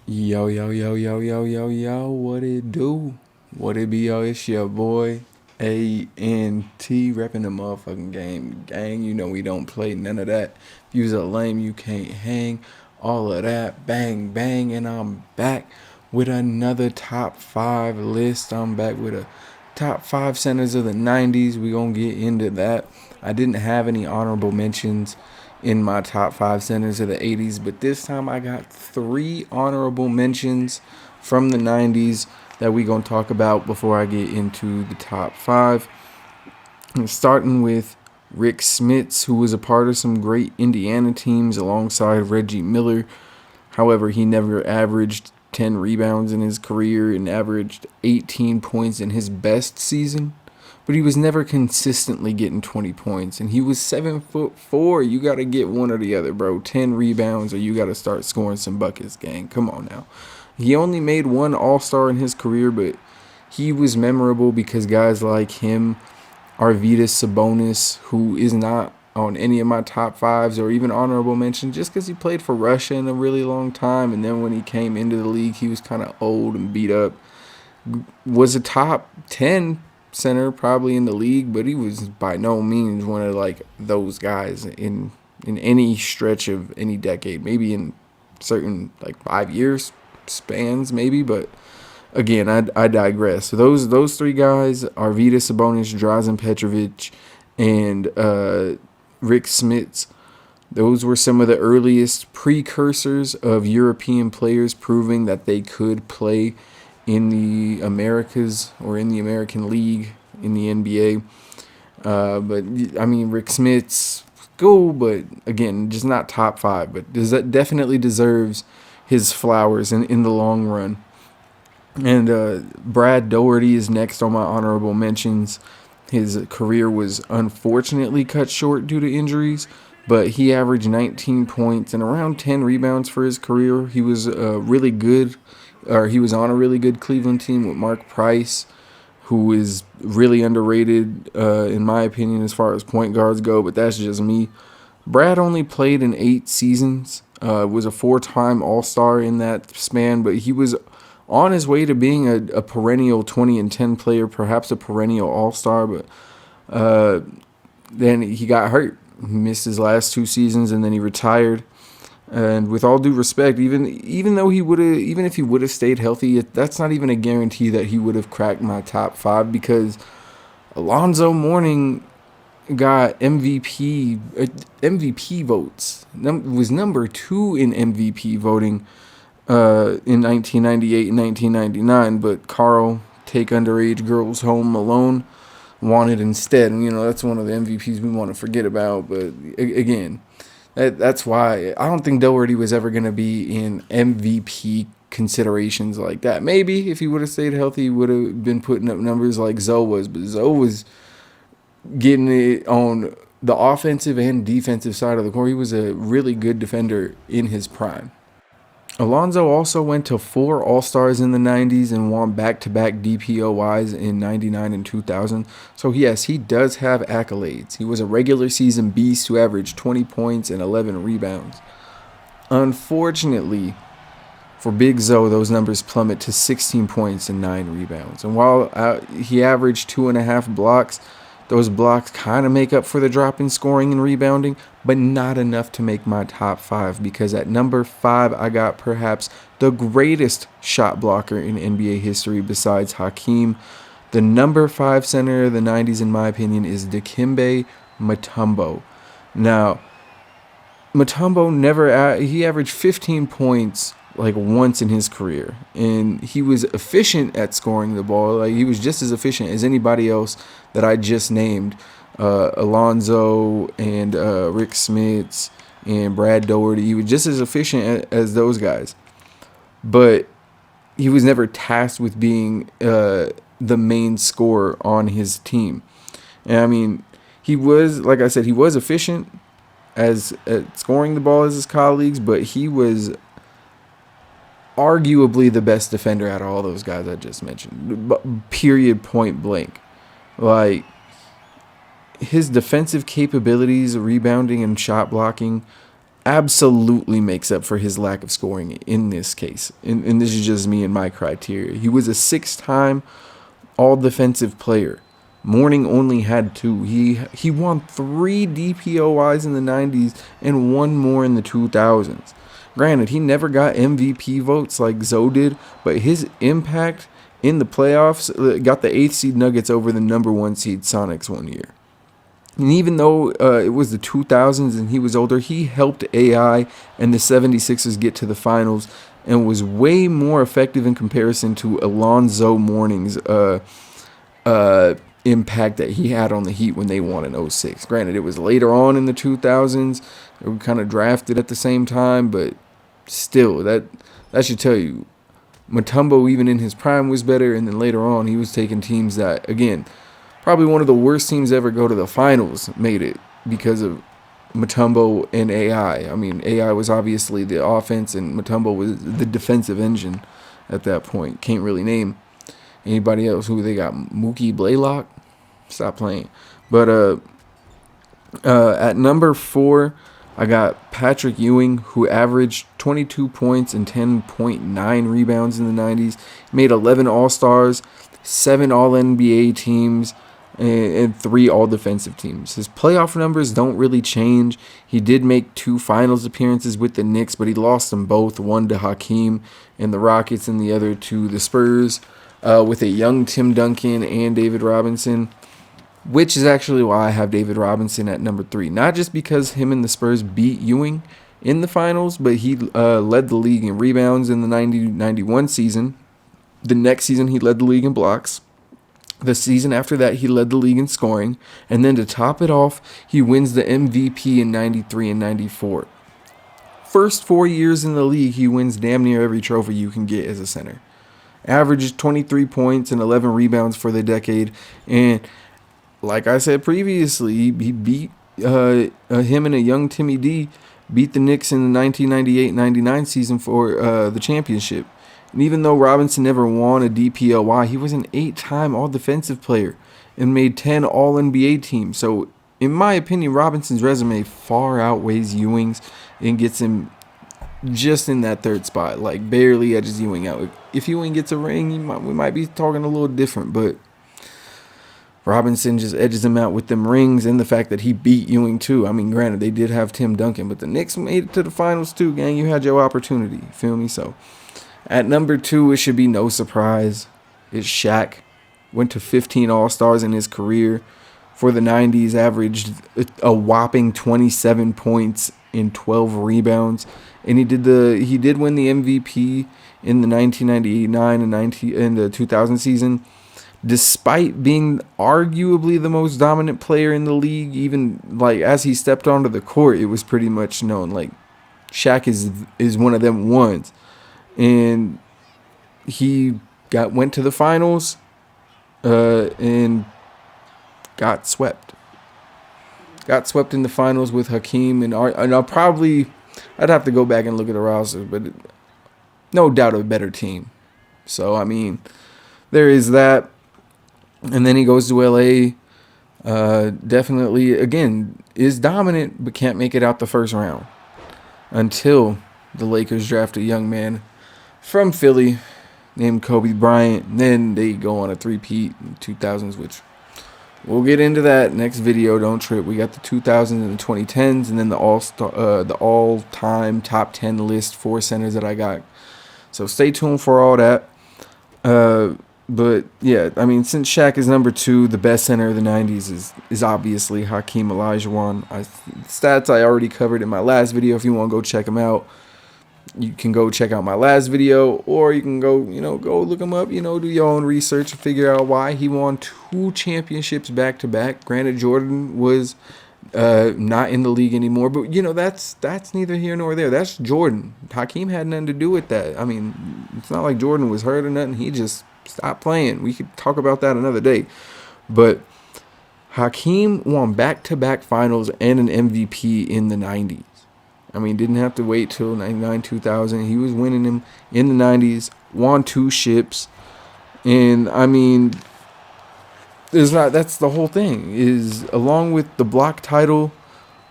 Yo, yo, yo, yo, yo, yo, yo, what it do? What it be, yo? It's your boy, A-N-T, repping the motherfucking game. Gang, you know we don't play none of that. If you's a lame, you can't hang. All of that, bang, bang, and I'm back with another top five list. I'm back with a top five centers of the 90s. We gonna get into that. I didn't have any honorable mentions in my top five centers of the 80s, but this time I got three honorable mentions from the 90s that we gonna talk about before I get into the top five. And starting with Rick Smits, who was a part of some great Indiana teams alongside Reggie Miller. However, he never averaged 10 rebounds in his career and averaged 18 points in his best season. But he was never consistently getting 20 points. And he was 7'4". You got to get one or the other, bro. 10 rebounds or you got to start scoring some buckets, gang. Come on now. He only made one All-Star in his career, but he was memorable because guys like him, Arvydas Sabonis, who is not on any of my top fives or even honorable mention, just because he played for Russia in a really long time, and then when he came into the league, he was kind of old and beat up. Was a top 10 center probably in the league, but he was by no means one of like those guys in any stretch of any decade. Maybe in certain like 5 years spans, maybe, but again, I digress. So those three guys are Arvydas Sabonis, Drazen Petrovic, and Rick Smits. Those were some of the earliest precursors of European players proving that they could play in the Americas or in the American League in the NBA. But I mean, Rick Smits, cool, but again, just not top five. But definitely deserves his flowers in the long run. And Brad Daugherty is next on my honorable mentions. His career was unfortunately cut short due to injuries, but he averaged 19 points and around 10 rebounds for his career. He was really good, or he was on a really good Cleveland team with Mark Price, who is really underrated in my opinion as far as point guards go, but that's just me. Brad only played in 8 seasons, was a 4-time All-Star in that span, but he was on his way to being a perennial 20 and 10 player, perhaps a perennial All-Star, but then he got hurt. He missed his last 2 seasons, and then he retired. And with all due respect, even though even if he would have stayed healthy, that's not even a guarantee that he would have cracked my top five, because Alonzo Mourning got MVP votes. Was number 2 in MVP voting in 1998 and 1999, but Carl, Take Underage Girls Home Alone, wanted instead. And, that's one of the MVPs we want to forget about. But again, that's why I don't think Doherty was ever going to be in MVP considerations like that. Maybe if he would have stayed healthy, he would have been putting up numbers like Zoe was. But Zoe was getting it on the offensive and defensive side of the court. He was a really good defender in his prime. Alonzo also went to 4 All-Stars in the 90s and won back-to-back DPOYs in 99 and 2000. So yes, he does have accolades. He was a regular season beast who averaged 20 points and 11 rebounds. Unfortunately, for Big Zoe, those numbers plummet to 16 points and 9 rebounds. And while he averaged 2.5 blocks, those blocks kind of make up for the drop in scoring and rebounding, but not enough to make my top 5, because at number 5, I got perhaps the greatest shot blocker in NBA history besides Hakeem. The number 5 center of the 90s, in my opinion, is Dikembe Mutombo. Now, Mutombo he averaged 15 points like once in his career, and he was efficient at scoring the ball. Like, he was just as efficient as anybody else that I just named, Alonzo and Rick Smits and Brad Daugherty. He was just as efficient as those guys, but he was never tasked with being the main scorer on his team. And I mean, he was, like I said, he was efficient as at scoring the ball as his colleagues, but he was arguably the best defender out of all those guys I just mentioned. Period, point blank. Like, his defensive capabilities, rebounding and shot blocking, absolutely makes up for his lack of scoring in this case. And this is just me and my criteria. He was a 6-time all-defensive player. Mourning only had 2. He won 3 DPOYs in the 90s and 1 more in the 2000s. Granted, he never got MVP votes like Zoe did, but his impact in the playoffs got the 8th seed Nuggets over the number 1 seed Sonics one year. And even though it was the 2000s and he was older, he helped AI and the 76ers get to the finals and was way more effective in comparison to Alonzo Mourning's impact that he had on the Heat when they won in 06. Granted, it was later on in the 2000s. They were kind of drafted at the same time, but still, that should tell you. Mutombo, even in his prime, was better, and then later on, he was taking teams that, again, probably one of the worst teams ever go to the finals made it because of Mutombo and AI. I mean, AI was obviously the offense, and Mutombo was the defensive engine at that point. Can't really name anybody else. Who they got? Mookie Blaylock? Stop playing. But at number 4, I got Patrick Ewing, who averaged 22 points and 10.9 rebounds in the 90s. Made 11 All-Stars, 7 All-NBA teams, and 3 All-Defensive teams. His playoff numbers don't really change. He did make 2 finals appearances with the Knicks, but he lost them both. One to Hakeem and the Rockets, and the other to the Spurs, with a young Tim Duncan and David Robinson, which is actually why I have David Robinson at number 3. Not just because him and the Spurs beat Ewing in the finals, but he led the league in rebounds in the 90-91 season. The next season, he led the league in blocks. The season after that, he led the league in scoring. And then to top it off, he wins the MVP in 93 and 94. First 4 years in the league, he wins damn near every trophy you can get as a center. Averaged 23 points and 11 rebounds for the decade. And like I said previously, he beat him and a young Timmy D beat the Knicks in the 1998-99 season for the championship. And even though Robinson never won a DPOY, he was an 8-time all-defensive player and made 10 all-NBA teams. So, in my opinion, Robinson's resume far outweighs Ewing's and gets him just in that 3rd spot, like barely edges Ewing out. If Ewing gets a ring, we might be talking a little different, but Robinson just edges him out with them rings and the fact that he beat Ewing too. I mean, granted, they did have Tim Duncan, but the Knicks made it to the finals too, gang. You had your opportunity. Feel me? So, at number 2, it should be no surprise. It's Shaq. Went to 15 All-Stars in his career. For the 90s, averaged a whopping 27 points and 12 rebounds. And he did win the MVP in the 1999 and the 2000 season. Despite being arguably the most dominant player in the league, even like as he stepped onto the court, it was pretty much known like Shaq is one of them ones. And he went to the finals and got swept. Got swept in the finals with Hakeem and I'd have to go back and look at the roster, but no doubt a better team. So I mean, there is that. And then he goes to LA. Definitely, again, is dominant, but can't make it out the first round until the Lakers draft a young man from Philly named Kobe Bryant. And then they go on a three-peat in the 2000s, which we'll get into that next video. Don't trip. We got the 2000s and the 2010s, and then the all-time top 10 list for centers that I got. So stay tuned for all that. But yeah, I mean, since Shaq is number 2, the best center of the 90s is obviously Hakeem Olajuwon. Stats I already covered in my last video. If you want to go check them out, you can go check out my last video, or you can go look him up, do your own research and figure out why he won 2 championships back to back. Granted, Jordan was not in the league anymore, but that's neither here nor there. That's Jordan. Hakeem had nothing to do with that. I mean, it's not like Jordan was hurt or nothing. He just stopped playing. We could talk about that another day. But Hakeem won back-to-back finals and an MVP in the 90s. I mean, didn't have to wait till 99, 2000. He was winning them in the 90s, won 2 ships. And, I mean, that's the whole thing, is along with the block title,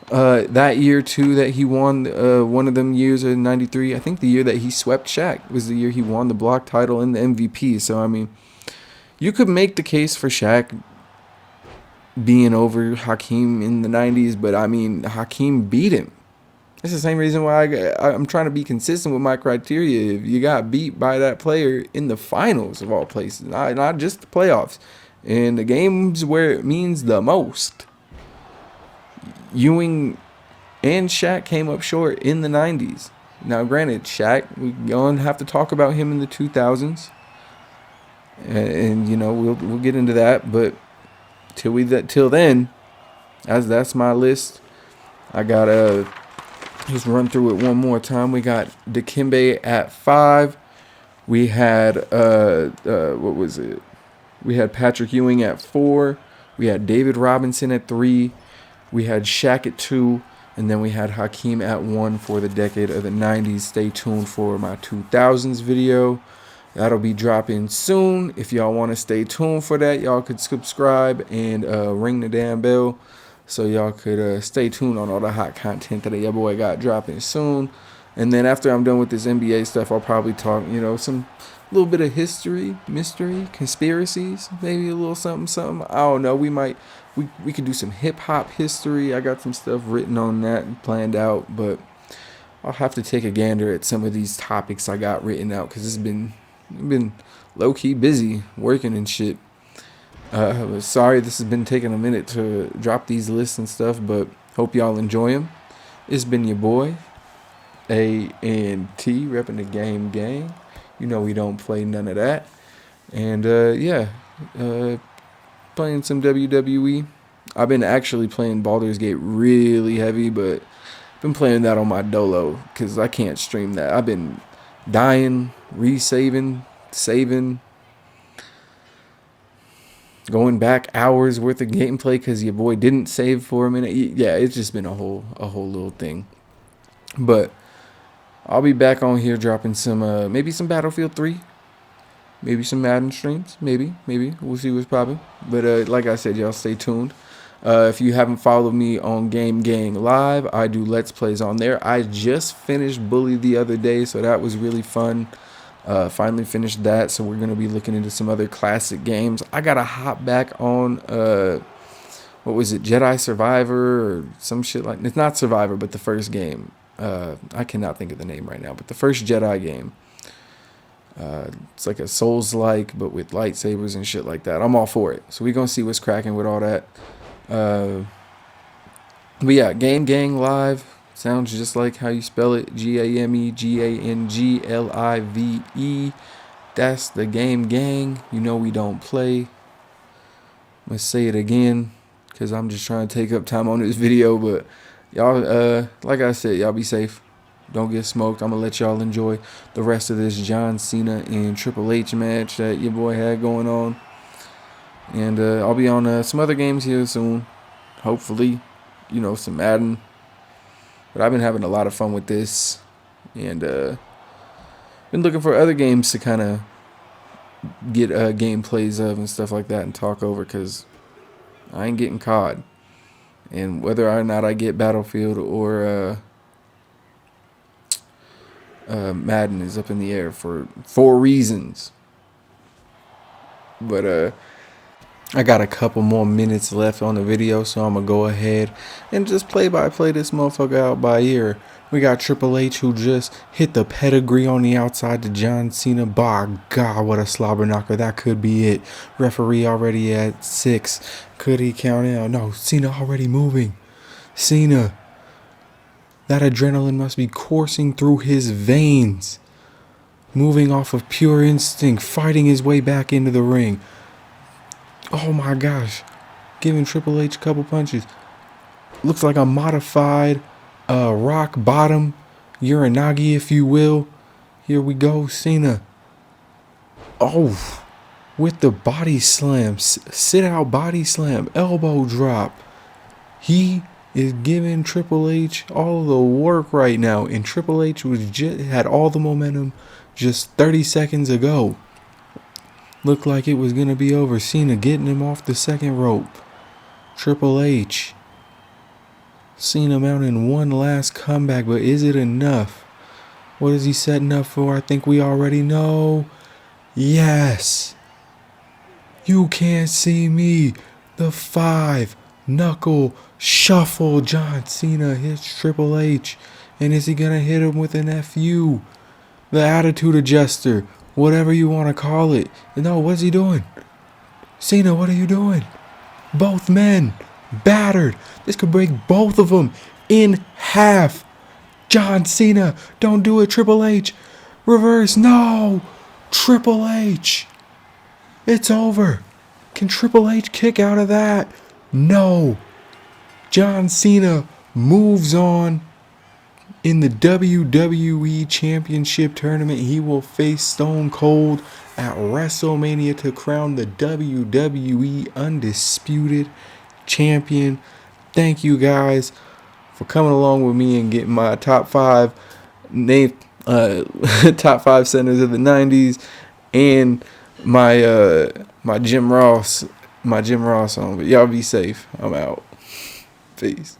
That year too that he won one of them years in '93. I think the year that he swept Shaq was the year he won the block title and the MVP. So I mean, you could make the case for Shaq being over Hakeem in the '90s, but I mean Hakeem beat him. It's the same reason why I'm trying to be consistent with my criteria. If you got beat by that player in the finals of all places, not just the playoffs, in the games where it means the most, Ewing and Shaq came up short in the '90s. Now, granted, Shaq, we're gonna have to talk about him in the 2000s, and you know we'll get into that. But till then, as that's my list. I gotta just run through it one more time. We got Dikembe at 5. We had what was it? We had Patrick Ewing at 4. We had David Robinson at 3. We had Shaq at 2. And then we had Hakeem at 1 for the decade of the 90s. Stay tuned for my 2000s video. That'll be dropping soon. If y'all want to stay tuned for that, y'all could subscribe and ring the damn bell so y'all could stay tuned on all the hot content that your boy got dropping soon. And then after I'm done with this NBA stuff, I'll probably talk, some little bit of history, mystery, conspiracies, maybe a little something. I don't know. We could do some hip hop history. I got some stuff written on that and planned out, but I'll have to take a gander at some of these topics I got written out because it's been low key busy working and shit. Sorry this has been taking a minute to drop these lists and stuff, but hope y'all enjoy them. It's been your boy ANT repping the game gang. We don't play none of that. And playing some WWE. I've been actually playing Baldur's Gate really heavy, but been playing that on my Dolo because I can't stream that. I've been dying, saving, going back hours worth of gameplay because your boy didn't save for a minute. Yeah, it's just been a whole little thing. But I'll be back on here dropping some maybe some Battlefield 3. Maybe some Madden streams. Maybe. We'll see what's popping. But like I said, y'all stay tuned. If you haven't followed me on Game Gang Live, I do Let's Plays on there. I just finished Bully the other day, so that was really fun. Finally finished that, so we're going to be looking into some other classic games. I got to hop back on, what was it, Jedi Survivor or some shit like. It's not Survivor, but the first game. I cannot think of the name right now, but the first Jedi game. It's like a Souls-like, but with lightsabers and shit like that. I'm all for it. So we're going to see what's cracking with all that. But yeah, Game Gang Live. Sounds just like how you spell it. GAMEGANGLIVE. That's the Game Gang. We don't play. I'm going to say it again because I'm just trying to take up time on this video. But y'all, like I said, y'all be safe. Don't get smoked. I'm going to let y'all enjoy the rest of this John Cena and Triple H match that your boy had going on. And I'll be on some other games here soon. Hopefully, some Madden. But I've been having a lot of fun with this. And been looking for other games to kind of get gameplays of and stuff like that and talk over. Because I ain't getting COD. And whether or not I get Battlefield or Madden is up in the air for reasons. But I got a couple more minutes left on the video, so I'm going to go ahead and just play this motherfucker out by ear. We got Triple H who just hit the pedigree on the outside to John Cena. By God, what a slobber knocker. That could be it. Referee already at 6. Could he count out? No, Cena already moving. Cena. That adrenaline must be coursing through his veins. Moving off of pure instinct, fighting his way back into the ring. Oh my gosh. Giving Triple H a couple punches. Looks like a modified rock bottom Uranagi, if you will. Here we go, Cena. Oh, with the body slam. Sit out body slam. Elbow drop. He is giving Triple H all the work right now. And Triple H had all the momentum just 30 seconds ago. Looked like it was going to be over. Cena getting him off the second rope. Triple H Cena mounting one last comeback, but is it enough? What is he setting up for? I think we already know. Yes! You can't see me. The 5-knuckle shuffle. John Cena hits Triple H. And is he going to hit him with an FU? The attitude adjuster. Whatever you want to call it. No, what's he doing? Cena, what are you doing? Both men battered. This could break both of them in half. John Cena, don't do it. Triple H. Reverse. No. Triple H. It's over. Can Triple H kick out of that? No. John Cena moves on. In the WWE Championship Tournament, he will face Stone Cold at WrestleMania to crown the WWE Undisputed Champion. Thank you guys for coming along with me and getting my top 5 top 5 centers of the 90s and my Jim Ross song. But y'all be safe. I'm out. Peace.